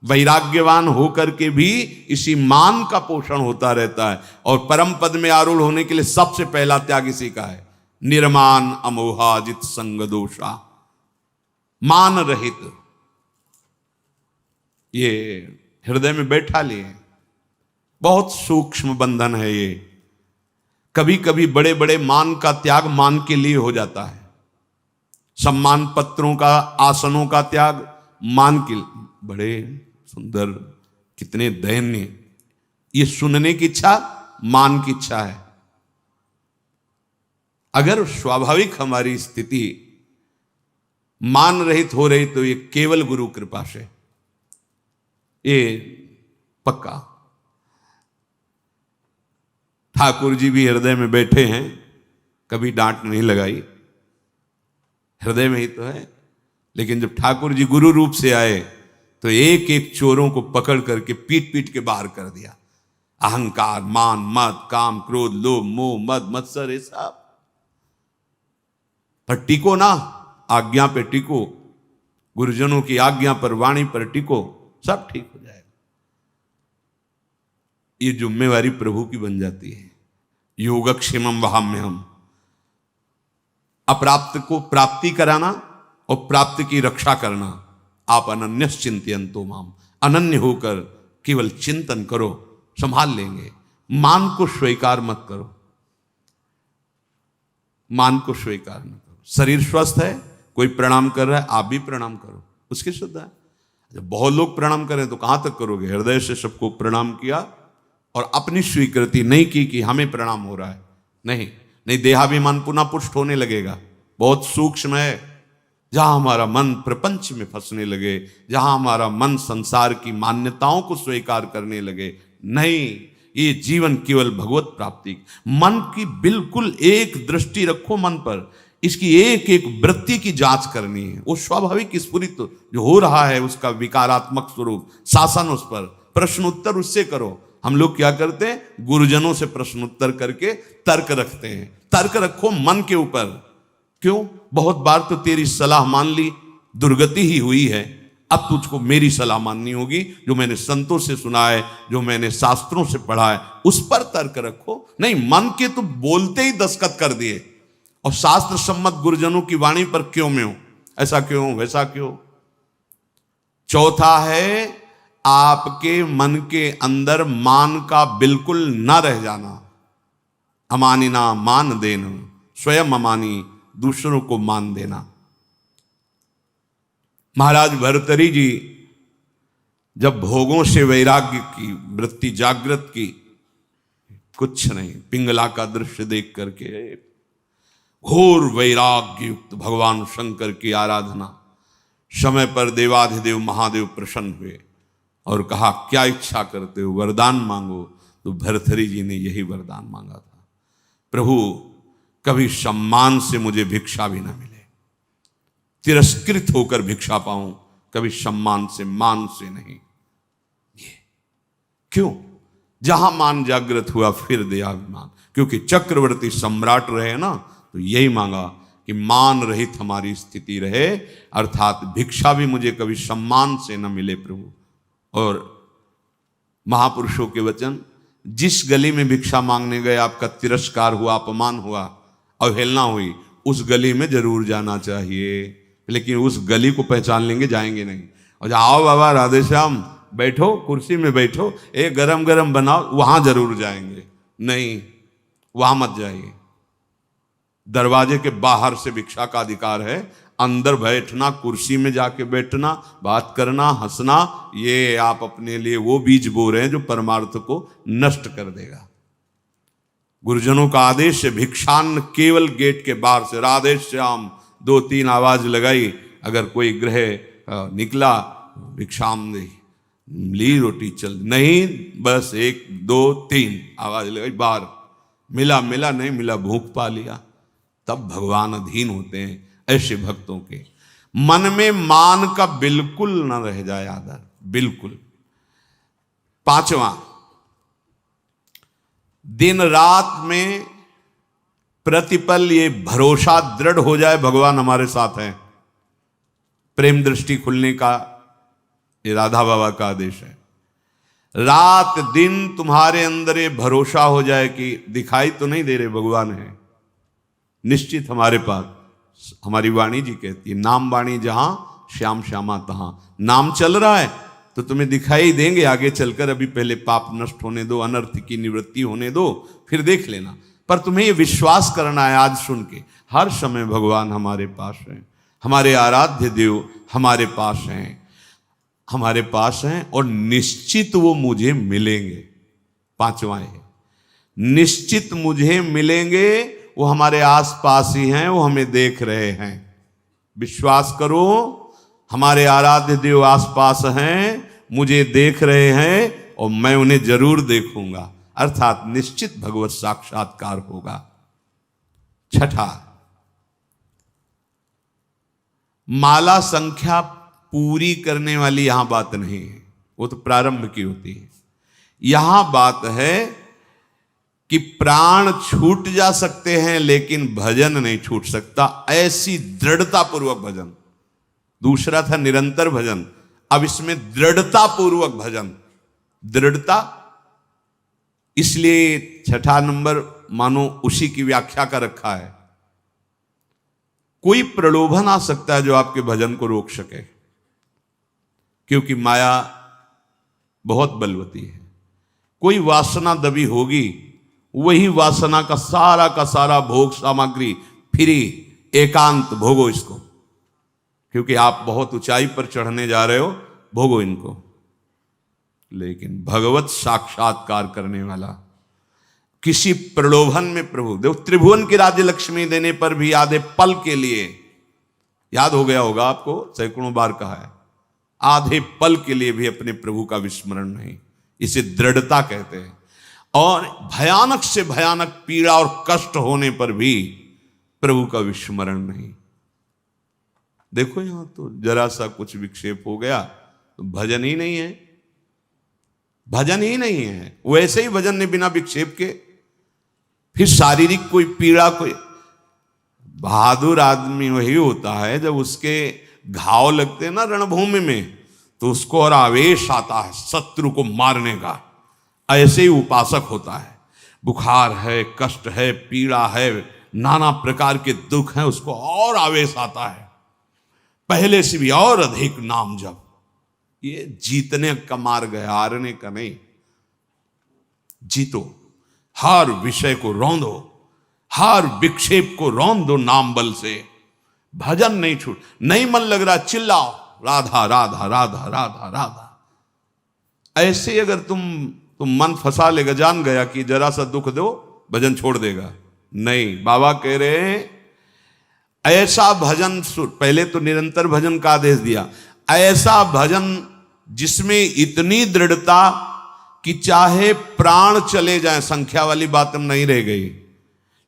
वैराग्यवान होकर के भी इसी मान का पोषण होता रहता है। और परम पद में आरूढ़ होने के लिए सबसे पहला त्याग इसी का है। निर्मान अमोहा जित संग दोषा, मान रहित। ये हृदय में बैठा लिए, बहुत सूक्ष्म बंधन है ये। कभी कभी बड़े बड़े मान का त्याग मान के लिए हो जाता है। सम्मान पत्रों का, आसनों का त्याग मान के लिए। बड़े सुंदर, कितने दयनीय। ये सुनने की इच्छा मान की इच्छा है। अगर स्वाभाविक हमारी स्थिति मान रहित हो रही तो ये केवल गुरु कृपा से, ये पक्का। ठाकुर जी भी हृदय में बैठे हैं, कभी डांट नहीं लगाई, हृदय में ही तो है। लेकिन जब ठाकुर जी गुरु रूप से आए तो एक एक चोरों को पकड़ करके पीट पीट के बाहर कर दिया। अहंकार, मान, मद, काम, क्रोध, लोभ, मोह, मद, मत्सर, ये सब पर टिको ना, आज्ञा पे टिको, गुरुजनों की आज्ञा पर, वाणी पर टिको, सब ठीक हो जाएगा। ये जिम्मेवारी प्रभु की बन जाती है। योगक्षेमम वहाम्यहम, अप्राप्त को प्राप्ति कराना और प्राप्त की रक्षा करना। आप अनन्यस चिंतयन्तो माम, अनन्य होकर केवल चिंतन करो, संभाल लेंगे। मान को स्वीकार मत करो, मान को स्वीकार न करो। शरीर स्वस्थ है, कोई प्रणाम कर रहा है, आप भी प्रणाम करो, उसकी श्रद्धा है। जब बहुत लोग प्रणाम करें तो कहां तक करोगे? हृदय से सबको प्रणाम किया और अपनी स्वीकृति नहीं की कि हमें प्रणाम हो रहा है। नहीं नहीं, देहाभिमान पुनः पुष्ट होने लगेगा। बहुत सूक्ष्म है। जहां हमारा मन प्रपंच में फंसने लगे, जहां हमारा मन संसार की मान्यताओं को स्वीकार करने लगे, नहीं, ये जीवन केवल भगवत प्राप्ति। मन की बिल्कुल एक दृष्टि रखो मन पर, इसकी एक एक वृत्ति की जांच करनी है। वो स्वाभाविक स्फुरित जो हो रहा है उसका विकारात्मक स्वरूप, शासन उस पर, प्रश्न उत्तर उससे करो। हम लोग क्या करते हैं? गुरुजनों से प्रश्न उत्तर करके तर्क रखते हैं। तर्क रखो मन के ऊपर। क्यों? बहुत बार तो तेरी सलाह मान ली, दुर्गति ही हुई है, अब तुझको मेरी सलाह माननी होगी, जो मैंने संतों से सुना है, जो मैंने शास्त्रों से पढ़ा है, उस पर तर्क रखो। नहीं, मन के तो बोलते ही दस्तखत कर दिए और शास्त्र सम्मत गुरुजनों की वाणी पर क्यों में हो, ऐसा क्यों, वैसा क्यों। चौथा है आपके मन के अंदर मान का बिल्कुल न रह जाना। अमानिना मान देना, स्वयं अमानी, दूसरों को मान देना। महाराज भर्तृहरि जी जब भोगों से वैराग्य की वृत्ति जागृत की, कुछ नहीं, पिंगला का दृश्य देख करके घोर वैराग्य युक्त भगवान शंकर की आराधना, समय पर देवाधिदेव महादेव प्रसन्न हुए और कहा क्या इच्छा करते हो, वरदान मांगो। तो भर्तृहरि जी ने यही वरदान मांगा था, प्रभु कभी सम्मान से मुझे भिक्षा भी ना मिले, तिरस्कृत होकर भिक्षा पाऊं, कभी सम्मान से, मान से नहीं। ये क्यों? जहां मान जागृत हुआ फिर देहाभिमान, क्योंकि चक्रवर्ती सम्राट रहे ना, तो यही मांगा कि मान रहित हमारी स्थिति रहे, अर्थात भिक्षा भी मुझे कभी सम्मान से न मिले प्रभु। और महापुरुषों के वचन, जिस गली में भिक्षा मांगने गए आपका तिरस्कार हुआ, अपमान हुआ, अवहेलना हुई, उस गली में जरूर जाना चाहिए। लेकिन उस गली को पहचान लेंगे, जाएंगे नहीं। और आओ बाबा राधे श्याम, बैठो कुर्सी में बैठो, एक गरम गरम बनाओ, वहां जरूर जाएंगे। नहीं, वहां मत जाइए। दरवाजे के बाहर से भिक्षा का अधिकार है, अंदर बैठना, कुर्सी में जाके बैठना, बात करना, हंसना, ये आप अपने लिए वो बीज बो रहे हैं जो परमार्थ को नष्ट कर देगा। गुरुजनों का आदेश है, भिक्षान्न केवल गेट के बाहर से, राधे श्याम 2-3 आवाज लगाई, अगर कोई ग्रह निकला भिक्षाम दे, ली रोटी चल, नहीं बस 1 2 3 आवाज लगाई, बाहर मिला मिला, नहीं मिला भूख पा लिया। तब भगवान अधीन होते हैं ऐसे भक्तों के। मन में मान का बिल्कुल न रह जाए आदर, बिल्कुल। 5वां, दिन रात में प्रतिपल ये भरोसा दृढ़ हो जाए भगवान हमारे साथ हैं। प्रेम दृष्टि खुलने का ये राधा बाबा का आदेश है। रात दिन तुम्हारे अंदर ये भरोसा हो जाए कि दिखाई तो नहीं दे रहे, भगवान है निश्चित हमारे पास। हमारी वाणी जी कहती है, नाम वाणी जहां श्याम श्यामा तहां। नाम चल रहा है तो तुम्हें दिखाई देंगे आगे चलकर, अभी पहले पाप नष्ट होने दो, अनर्थ की निवृत्ति होने दो, फिर देख लेना। पर तुम्हें ये विश्वास करना है आज सुन के, हर समय भगवान हमारे पास हैं, हमारे आराध्य देव हमारे पास हैं, हमारे पास हैं और निश्चित वो मुझे मिलेंगे। 5वां है, निश्चित मुझे मिलेंगे, वो हमारे आसपास ही हैं, वो हमें देख रहे हैं। विश्वास करो, हमारे आराध्य देव आसपास हैं, मुझे देख रहे हैं और मैं उन्हें जरूर देखूंगा, अर्थात निश्चित भगवत साक्षात्कार होगा। 6, माला संख्या पूरी करने वाली यहां बात नहीं है, वो तो प्रारंभ की होती है। यहां बात है कि प्राण छूट जा सकते हैं लेकिन भजन नहीं छूट सकता, ऐसी दृढ़ता पूर्वक भजन। दूसरा था निरंतर भजन, अब इसमें दृढ़ता पूर्वक भजन। दृढ़ता इसलिए 6 नंबर मानो उसी की व्याख्या का रखा है। कोई प्रलोभन आ सकता है जो आपके भजन को रोक सके, क्योंकि माया बहुत बलवती है। कोई वासना दबी होगी, वही वासना का सारा भोग सामग्री फ्री, एकांत भोगो इसको, क्योंकि आप बहुत ऊंचाई पर चढ़ने जा रहे हो, भोगो इनको। लेकिन भगवत साक्षात्कार करने वाला किसी प्रलोभन में प्रभु देखो, त्रिभुवन की राज्य लक्ष्मी देने पर भी आधे पल के लिए, याद हो गया होगा आपको, सैकड़ों बार कहा है, आधे पल के लिए भी अपने प्रभु का विस्मरण नहीं। इसे दृढ़ता कहते हैं। और भयानक से भयानक पीड़ा और कष्ट होने पर भी प्रभु का विस्मरण नहीं। देखो यहां तो जरा सा कुछ विक्षेप हो गया तो भजन ही नहीं है, भजन ही नहीं है। वैसे ही भजन ने बिना विक्षेप के, फिर शारीरिक कोई पीड़ा, कोई बहादुर आदमी वही होता है जब उसके घाव लगते हैं ना रणभूमि में, तो उसको और आवेश आता है शत्रु को मारने का। ऐसे ही उपासक होता है, बुखार है, कष्ट है, पीड़ा है, नाना प्रकार के दुख हैं, उसको और आवेश आता है, पहले से भी और अधिक नाम जप। ये जीतने का मार्ग है, हारने का नहीं। जीतो, हर विषय को रौंदो, हर विक्षेप को रौंद दो नाम बल से। भजन नहीं छूट, नहीं मन लग रहा चिल्लाओ राधा राधा राधा राधा राधा। ऐसे अगर तुम मन फंसा लेगा, जान गया कि जरा सा दुख दो भजन छोड़ देगा। नहीं, बाबा कह रहे हैं ऐसा भजन, पहले तो निरंतर भजन का आदेश दिया, ऐसा भजन जिसमें इतनी दृढ़ता कि चाहे प्राण चले जाएं, संख्या वाली बात हम नहीं रह गई,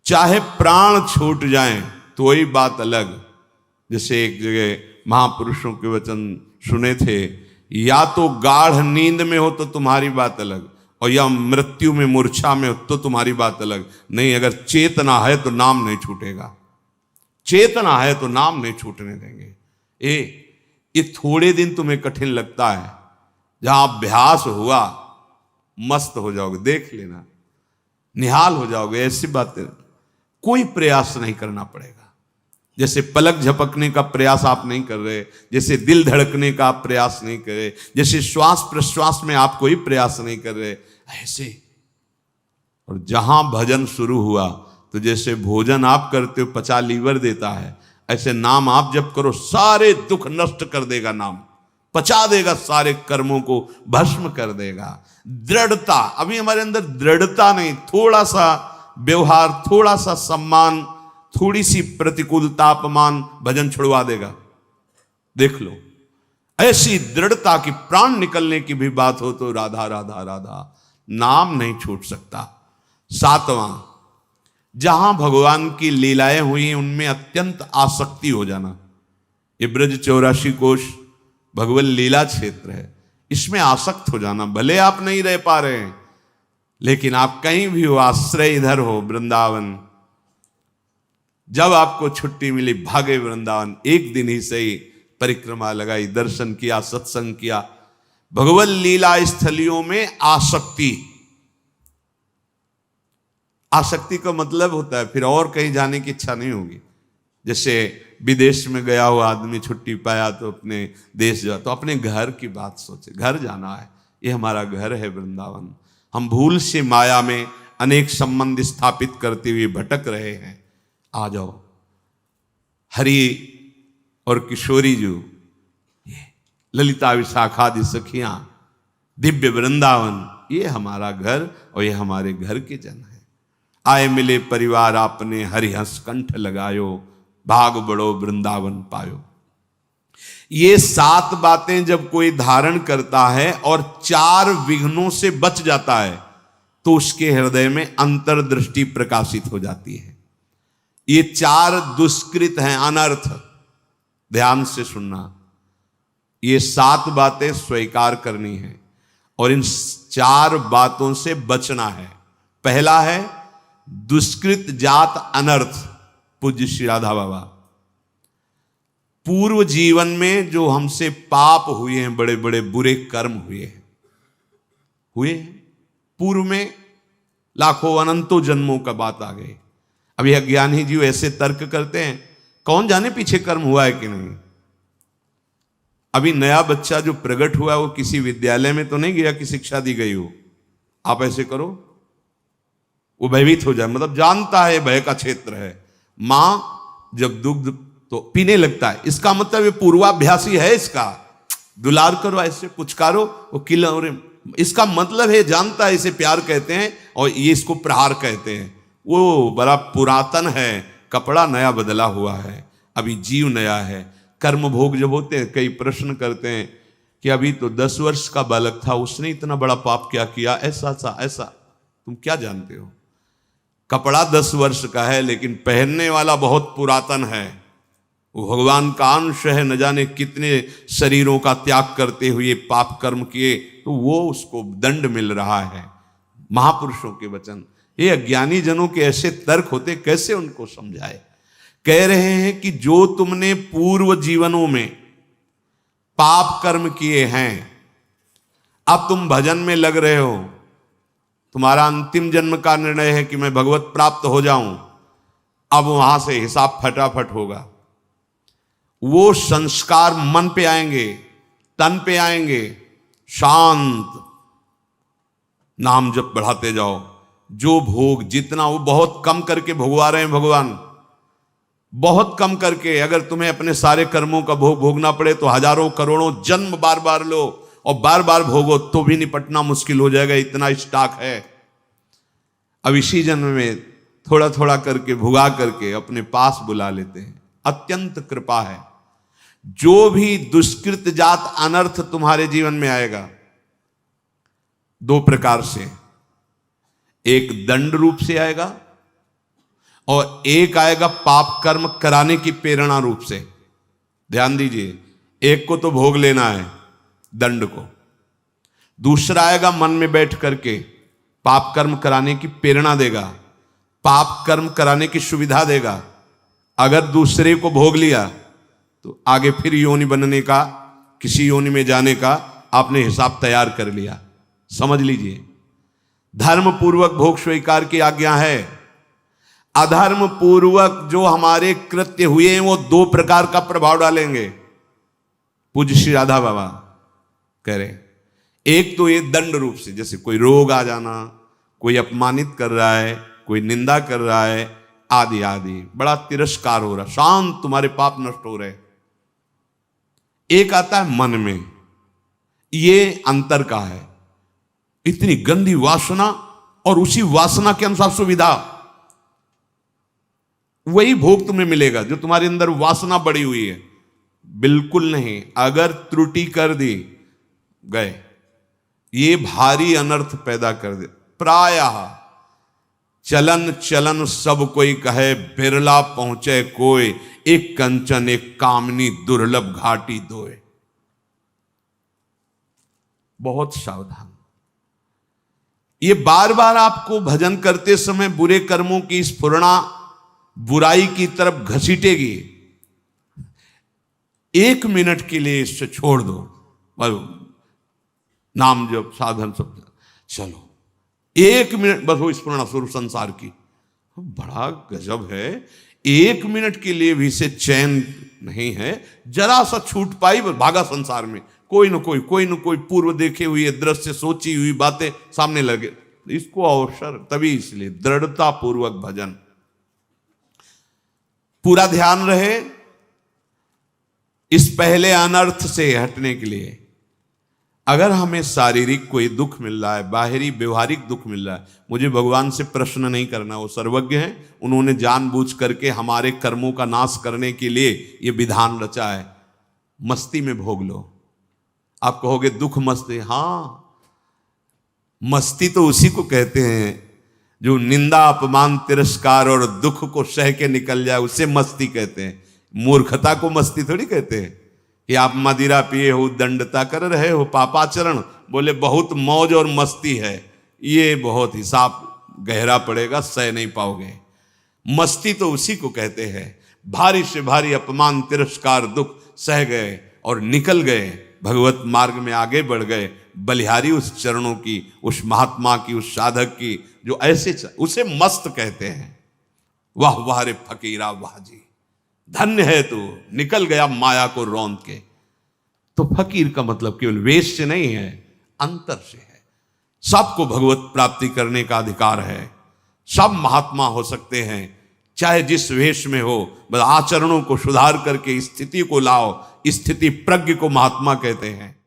चाहे प्राण छूट जाएं तो वही बात अलग। जैसे एक जगह महापुरुषों के वचन सुने थे, या तो गाढ़ नींद में हो तो तुम्हारी बात अलग, और या मृत्यु में मूर्छा में हो तो तुम्हारी बात अलग। नहीं, अगर चेतना है तो नाम नहीं छूटेगा, चेतना है तो नाम नहीं छूटने देंगे। ये थोड़े दिन तुम्हें कठिन लगता है, जहां अभ्यास हुआ मस्त हो जाओगे, देख लेना, निहाल हो जाओगे। ऐसी बातें कोई प्रयास नहीं करना पड़ेगा। जैसे पलक झपकने का प्रयास आप नहीं कर रहे, जैसे दिल धड़कने का आप प्रयास नहीं कर रहे, जैसे श्वास प्रश्वास में आप कोई प्रयास नहीं कर रहे, ऐसे। और जहां भजन शुरू हुआ तो जैसे भोजन आप करते हो पचा लीवर देता है, ऐसे नाम आप जब करो सारे दुख नष्ट कर देगा, नाम पचा देगा, सारे कर्मों को भस्म कर देगा। दृढ़ता, अभी हमारे अंदर दृढ़ता नहीं, थोड़ा सा व्यवहार, थोड़ा सा सम्मान, थोड़ी सी प्रतिकूलता, अपमान भजन छुड़वा देगा। देख लो, ऐसी दृढ़ता की प्राण निकलने की भी बात हो तो राधा राधा राधा, नाम नहीं छूट सकता। सातवां, जहां भगवान की लीलाएं हुई उनमें अत्यंत आसक्ति हो जाना। ये ब्रज 84 कोश भगवत लीला क्षेत्र है, इसमें आसक्त हो जाना। भले आप नहीं रह पा रहे हैं, लेकिन आप कहीं भी हो, आश्रय इधर हो वृंदावन, जब आपको छुट्टी मिली भागे वृंदावन, एक दिन ही सही परिक्रमा लगाई, दर्शन किया, सत्संग किया। भगवत लीला स्थलियों में आसक्ति, आसक्ति का मतलब होता है फिर और कहीं जाने की इच्छा नहीं होगी। जैसे विदेश में गया हुआ आदमी छुट्टी पाया तो अपने देश जा, तो अपने घर की बात सोचे, घर जाना है, ये हमारा घर है वृंदावन। हम भूल से माया में अनेक संबंध स्थापित करते हुए भटक रहे हैं। आ जाओ, हरि और किशोरी जो, ये ललिता विशाखादि सखियां, दिव्य वृंदावन, ये हमारा घर और ये हमारे घर के जन है। आए मिले परिवार आपने, हरि हंस कंठ लगायो, भाग बड़ो वृंदावन पायो। ये 7 बातें जब कोई धारण करता है और 4 विघ्नों से बच जाता है तो उसके हृदय में अंतर्दृष्टि प्रकाशित हो जाती है। ये 4 दुष्कृत हैं, अनर्थ, ध्यान से सुनना। ये 7 बातें स्वीकार करनी है और इन 4 बातों से बचना है। पहला है दुष्कृत जात अनर्थ। पूज्य श्री राधा बाबा, पूर्व जीवन में जो हमसे पाप हुए हैं, बड़े बड़े बुरे कर्म हुए हैं, पूर्व में लाखों अनंतों जन्मों का बात आ गई। अभी अज्ञानी जीव ऐसे तर्क करते हैं, कौन जाने पीछे कर्म हुआ है कि नहीं। अभी नया बच्चा जो प्रकट हुआ वो किसी विद्यालय में तो नहीं गया कि शिक्षा दी गई हो, आप ऐसे करो वो भयभीत हो जाए, मतलब जानता है भय का क्षेत्र है। मां जब दुग्ध तो पीने लगता है, इसका मतलब ये पूर्वाभ्यासी है इसका, दुलार करो, ऐसे पुचकारो, वो किलौरे। इसका मतलब है, जानता है इसे प्यार कहते हैं और ये इसको प्रहार कहते हैं। वो बड़ा पुरातन है, कपड़ा नया बदला हुआ है, अभी जीव नया है। कर्म भोग जब होते हैं, कई प्रश्न करते हैं कि अभी तो 10 वर्ष का बालक था, उसने इतना बड़ा पाप क्या किया, ऐसा। तुम क्या जानते हो? कपड़ा 10 वर्ष का है, लेकिन पहनने वाला बहुत पुरातन है। वो भगवान का अंश है, न जाने कितने शरीरों का त्याग करते हुए पाप कर्म किए, तो वो उसको दंड मिल रहा है। महापुरुषों के वचन, ये अज्ञानी जनों के ऐसे तर्क होते, कैसे उनको समझाए। कह रहे हैं कि जो तुमने पूर्व जीवनों में पाप कर्म किए हैं, अब तुम भजन में लग रहे हो, तुम्हारा अंतिम जन्म का निर्णय है कि मैं भगवत प्राप्त हो जाऊं, अब वहां से हिसाब फटाफट होगा। वो संस्कार मन पे आएंगे, तन पे आएंगे, शांत नाम जप बढ़ाते जाओ। जो भोग जितना, वो बहुत कम करके भोगवा रहे हैं भगवान, बहुत कम करके। अगर तुम्हें अपने सारे कर्मों का भोग भोगना पड़े तो हजारों करोड़ों जन्म बार बार लो और बार बार भोगो, तो भी निपटना मुश्किल हो जाएगा, इतना स्टॉक है। अब इसी जन्म में थोड़ा थोड़ा करके भुगा करके अपने पास बुला लेते हैं। अत्यंत कृपा है। जो भी दुष्कृत जात अनर्थ तुम्हारे जीवन में आएगा, 2 प्रकार से, एक दंड रूप से आएगा और एक आएगा पाप कर्म कराने की प्रेरणा रूप से। ध्यान दीजिए, एक को तो भोग लेना है दंड को, दूसरा आएगा मन में बैठ करके पाप कर्म कराने की प्रेरणा देगा, पाप कर्म कराने की सुविधा देगा। अगर दूसरे को भोग लिया तो आगे फिर योनि बनने का, किसी योनि में जाने का आपने हिसाब तैयार कर लिया। समझ लीजिए, धर्म पूर्वक भोग स्वीकार की आज्ञा है। अधर्म पूर्वक जो हमारे कृत्य हुए हैं, वो 2 प्रकार का प्रभाव डालेंगे। पूज्य श्री राधा बाबा कह रहे, एक तो ये दंड रूप से, जैसे कोई रोग आ जाना, कोई अपमानित कर रहा है, कोई निंदा कर रहा है, आदि आदि, बड़ा तिरस्कार हो रहा, शांत तुम्हारे पाप नष्ट हो रहे। एक आता है मन में, ये अंतर का है, इतनी गंदी वासना और उसी वासना के अनुसार सुविधा, वही भोग तुम्हें मिलेगा जो तुम्हारे अंदर वासना बढ़ी हुई है। बिल्कुल नहीं, अगर त्रुटि कर दी गए, ये भारी अनर्थ पैदा कर दे। प्रायः चलन चलन सब कोई कहे, बिरला पहुंचे कोई, एक कंचन एक कामनी दुर्लभ घाटी दोए। बहुत सावधान। ये बार बार आपको भजन करते समय बुरे कर्मों की स्फुरणा बुराई की तरफ घसीटेगी। 1 मिनट के लिए इससे छोड़ दो, नाम जप साधन सब, चलो 1 मिनट बस वो स्फुरणा स्वरूप संसार की। बड़ा गजब है, 1 मिनट के लिए भी इसे चैन नहीं है। जरा सा छूट पाई, भागा संसार में, कोई न कोई पूर्व देखे हुए दृश्य, सोची हुई बातें सामने लगे। इसको अवसर, तभी इसलिए दृढ़ता पूर्वक भजन, पूरा ध्यान रहे इस पहले अनर्थ से हटने के लिए। अगर हमें शारीरिक कोई दुख मिल रहा है, बाहरी व्यवहारिक दुख मिल रहा है, मुझे भगवान से प्रश्न नहीं करना, वो सर्वज्ञ हैं। उन्होंने जानबूझ करके हमारे कर्मों का नाश करने के लिए ये विधान रचा है। मस्ती में भोग लो। आप कहोगे दुख मस्ती, हाँ, मस्ती तो उसी को कहते हैं जो निंदा अपमान तिरस्कार और दुख को सह के निकल जाए, उसे मस्ती कहते हैं। मूर्खता को मस्ती थोड़ी कहते हैं कि आप मदिरा पिए हो, दंडता कर रहे हो, पापाचरण, बोले बहुत मौज और मस्ती है, ये बहुत हिसाब गहरा पड़ेगा, सह नहीं पाओगे। मस्ती तो उसी को कहते हैं, भारी से भारी अपमान तिरस्कार दुख सह गए और निकल गए, भगवत मार्ग में आगे बढ़ गए, बलिहारी उस चरणों की, उस महात्मा की, उस साधक की, जो ऐसे उसे मस्त कहते हैं। वाह वाह रे फकीरा वाह जी, धन्य है तू, निकल गया माया को रौंद के। तो फकीर का मतलब केवल वेश से नहीं है, अंतर से है। सबको भगवत प्राप्ति करने का अधिकार है, सब महात्मा हो सकते हैं, चाहे जिस वेश में हो, बस आचरणों को सुधार करके स्थिति को लाओ। स्थिति प्रज्ञ को महात्मा कहते हैं।